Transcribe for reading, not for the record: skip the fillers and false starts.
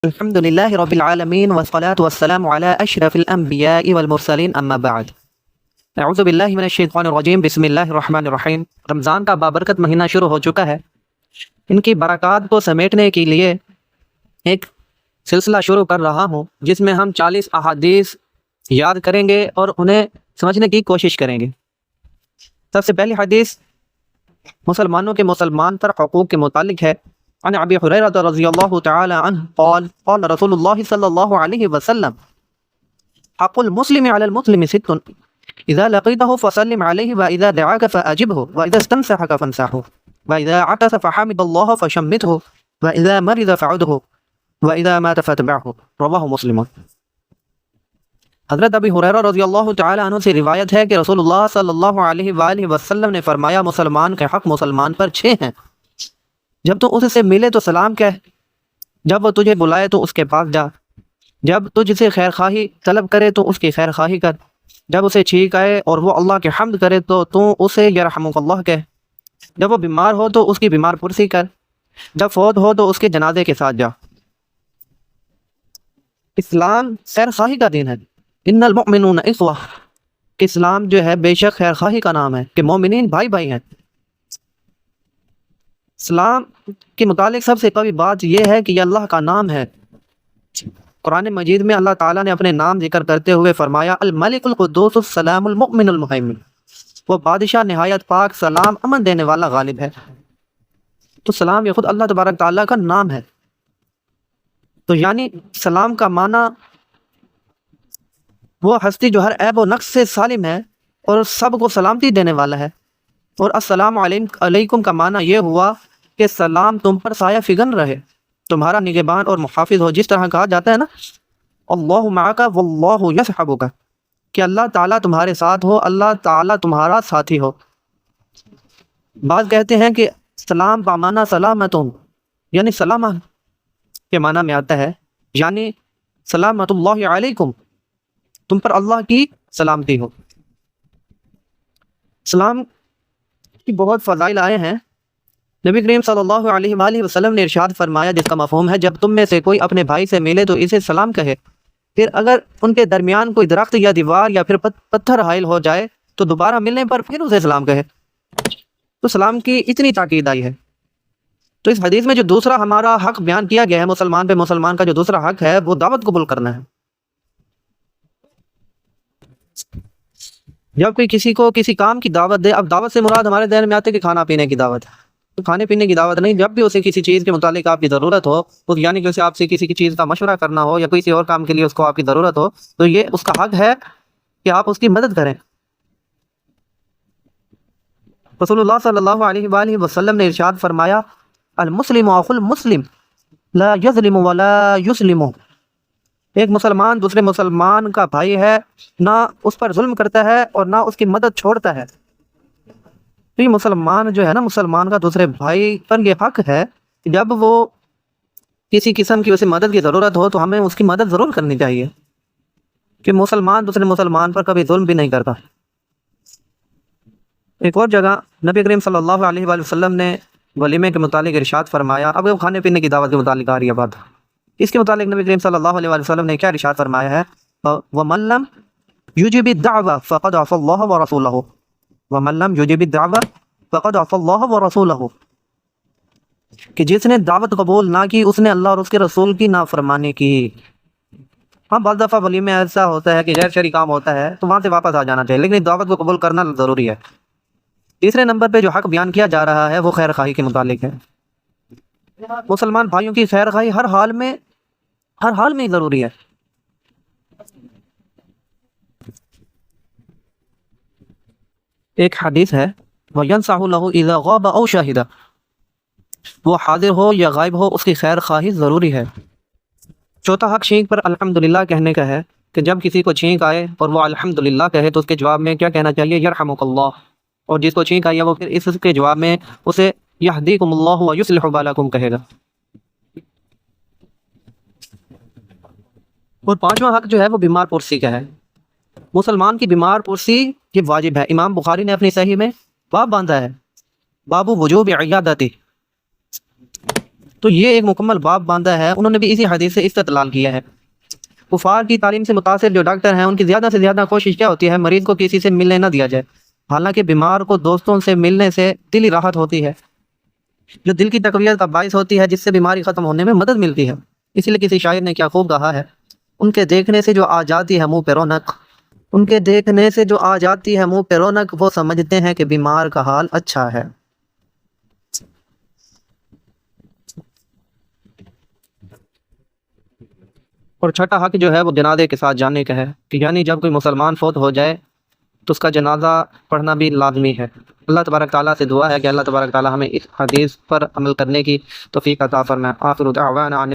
الحمد لله رب العالمين والصلاة والسلام على أشرف الأنبياء والمرسلين أما بعد اعوذ باللہ من الشیطان الرجیم بسم اللہ الرحمن الرحیم۔ رمضان کا بابرکت مہینہ شروع ہو چکا ہے۔ ان کی برکات کو سمیٹنے کے لیے ایک سلسلہ شروع کر رہا ہوں جس میں ہم 40 احادیث یاد کریں گے اور انہیں سمجھنے کی کوشش کریں گے۔ سب سے پہلی حدیث مسلمانوں کے مسلمان پر حقوق کے متعلق ہے۔ عن ابی ہریرہ رضی اللہ تعالی عنہ قال قال رسول اللہ صلی اللہ علیہ وسلم حق المسلم علی المسلم ست اذا لقيته فسلم عليه واذا دعاك فاجبه واذا استنصحك فانصحه واذا عطس فحمد الله فشمته واذا مرض فعده واذا مات فاتبعه رواه مسلم۔ حضرت ابی ہریرہ رضی اللہ تعالی عنہ سے روایت ہے کہ رسول اللہ صلی اللہ علیہ وآلہ وسلم نے فرمایا مسلمان کے حق مسلمان پر 6 ہیں۔ جب تو اس سے ملے تو سلام کہہ، جب وہ تجھے بلائے تو اس کے پاس جا، جب تجھ سے خیر خواہی طلب کرے تو اس کی خیر خواہی کر، جب اسے چھینک آئے اور وہ اللہ کے حمد کرے تو اسے یرحمک اللہ کہہ، جب وہ بیمار ہو تو اس کی بیمار پرسی کر، جب فوت ہو تو اس کے جنازے کے ساتھ جا۔ اسلام خیر خواہی کا دین ہے۔ ان المؤمنون اخوہ، کہ اسلام جو ہے بے شک خیر خواہی کا نام ہے، کہ مومنین بھائی بھائی ہیں۔ اسلام کے متعلق سب سے قوی بات یہ ہے کہ یہ اللہ کا نام ہے۔ قرآن مجید میں اللہ تعالیٰ نے اپنے نام ذکر کرتے ہوئے فرمایا الملک القدوس السلام المؤمن المہیمن، وہ بادشاہ نہایت پاک سلام امن دینے والا غالب ہے۔ تو سلام یہ خود اللہ تبارک تعالیٰ کا نام ہے۔ تو یعنی سلام کا معنی وہ ہستی جو ہر عیب و نقص سے سالم ہے اور سب کو سلامتی دینے والا ہے۔ اور السلام علیکم کا معنی یہ ہوا کہ سلام تم پر سایہ فگن رہے، تمہارا نگہبان اور محافظ ہو۔ جس طرح کہا جاتا ہے نا اللہ معک واللہ یصحبک، کہ اللہ تعالیٰ تمہارے ساتھ ہو، اللہ تعالیٰ تمہارا ساتھی ہو۔ بعض کہتے ہیں کہ سلام کا معنی سلامتون، یعنی سلامہ کے معنی میں آتا ہے، یعنی سلامت اللہ علیکم، تم پر اللہ کی سلامتی ہو۔ سلام کی بہت فضائل آئے ہیں۔ نبی کریم صلی اللہ علیہ وآلہ وسلم نے ارشاد فرمایا جس کا مفہوم ہے جب تم میں سے کوئی اپنے بھائی سے ملے تو اسے سلام کہے، پھر اگر ان کے درمیان کوئی درخت یا دیوار یا پھر پتھر حائل ہو جائے تو دوبارہ ملنے پر پھر اسے سلام کہے۔ تو سلام کی اتنی تاکید آئی ہے۔ تو اس حدیث میں جو دوسرا ہمارا حق بیان کیا گیا ہے مسلمان پہ مسلمان کا جو دوسرا حق ہے وہ دعوت قبول کرنا ہے۔ جب کوئی کسی کو کسی کام کی دعوت دے، اب دعوت سے مراد ہمارے ذہن میں آتے کہ کھانا پینے کی دعوت ہے، تو کھانے پینے کی دعوت نہیں، جب بھی اسے کسی چیز کے متعلق آپ کی ضرورت ہو، یعنی کہ اسے آپ سے کسی چیز کا مشورہ کرنا ہو یا کسی اور کام کے لیے اس کو آپ کی ضرورت ہو، تو یہ اس کا حق ہے کہ آپ اس کی مدد کریں۔ رسول اللہ صلی اللہ علیہ وآلہ وسلم نے ارشاد فرمایا المسلم اخو المسلم لا یظلم ولا یسلم، ایک مسلمان دوسرے مسلمان کا بھائی ہے، نہ اس پر ظلم کرتا ہے اور نہ اس کی مدد چھوڑتا ہے۔ تو یہ مسلمان جو ہے نا، مسلمان کا دوسرے بھائی پر یہ حق ہے کہ جب وہ کسی قسم کی اسے مدد کی ضرورت ہو تو ہمیں اس کی مدد ضرور کرنی چاہیے، کہ مسلمان دوسرے مسلمان پر کبھی ظلم بھی نہیں کرتا۔ ایک اور جگہ نبی کریم صلی اللہ علیہ وآلہ وسلم نے ولیمے کے متعلق ارشاد فرمایا، اب وہ کھانے پینے کی دعوت کے متعلق آ رہی ہے بات، اس کے متعلق نبی کریم صلی اللہ علیہ وآلہ وسلم نے کیا ارشاد فرمایا ہے وَمَن لَّمْ يُجِبِ الدَّعْوَةَ فَقَدْ عَصَى اللَّهَ وَرَسُولَهُ وَمَن لَّمْ يُجِبِ الدَّعْوَةَ فَقَدْ عَصَى اللَّهَ وَرَسُولَهُ، کہ جس نے دعوت قبول نہ کی اس نے اللہ اور اس کے رسول کی نافرمانی کی۔ ہاں بعض دفعہ ولیمے ایسا ہوتا ہے کہ غیر شرعی کام ہوتا ہے تو وہاں سے واپس آ جانا چاہیے، لیکن دعوت کو قبول کرنا ضروری ہے۔ تیسرے نمبر پہ جو حق بیان کیا جا رہا ہے وہ خیر خواہی کے متعلق ہے۔ مسلمان بھائیوں کی خیر خواہی ہر حال میں ضروری ہے۔ ایک حدیث ہے وَيَنْصَحُ لَهُ إِذَا غَابَ أَوْ شَهِدَ، وہ حاضر ہو یا غائب ہو اس کی خیر خواہی ضروری ہے۔ چوتھا حق چھینک پر الحمدللہ کہنے کا ہے، کہ جب کسی کو چھینک آئے اور وہ الحمدللہ کہے تو اس کے جواب میں کیا کہنا چاہیے یرحمک اللہ، اور جس کو چھینک آئی ہے وہ پھر اس کے جواب میں اسے یہدیکم اللہ ویصلح بالکم کہے گا۔ اور پانچواں حق جو ہے وہ بیمار پرسی کا ہے۔ مسلمان کی بیمار پرسی یہ واجب ہے۔ امام بخاری نے اپنی صحیح میں باب باندھا ہے باب وجوب عیادتی، تو یہ ایک مکمل باب باندھا ہے، انہوں نے بھی اسی حدیث سے استدلال کیا ہے۔ کفار کی تعلیم سے متاثر جو ڈاکٹر ہیں ان کی زیادہ سے زیادہ کوشش کیا ہوتی ہے، مریض کو کسی سے ملنے نہ دیا جائے، حالانکہ بیمار کو دوستوں سے ملنے سے دلی راحت ہوتی ہے، جو دل کی تقویت کا باعث ہوتی ہے، جس سے بیماری ختم ہونے میں مدد ملتی ہے۔ اسی لیے کسی شاعر نے کیا خوب کہا ہے، ان کے دیکھنے سے جو آ جاتی ہے منہ پہ رونق، ان کے دیکھنے سے جو آ جاتی ہے منہ پہ رونق، وہ سمجھتے ہیں کہ بیمار کا حال اچھا ہے۔ اور چھٹا حق جو ہے وہ جنازے کے ساتھ جانے کا ہے، کہ یعنی جب کوئی مسلمان فوت ہو جائے تو اس کا جنازہ پڑھنا بھی لازمی ہے۔ اللہ تبارک تعالیٰ سے دعا ہے کہ اللہ تبارک تعالیٰ ہمیں اس حدیث پر عمل کرنے کی توفیق عطا فرمائے۔ آخر دعوانا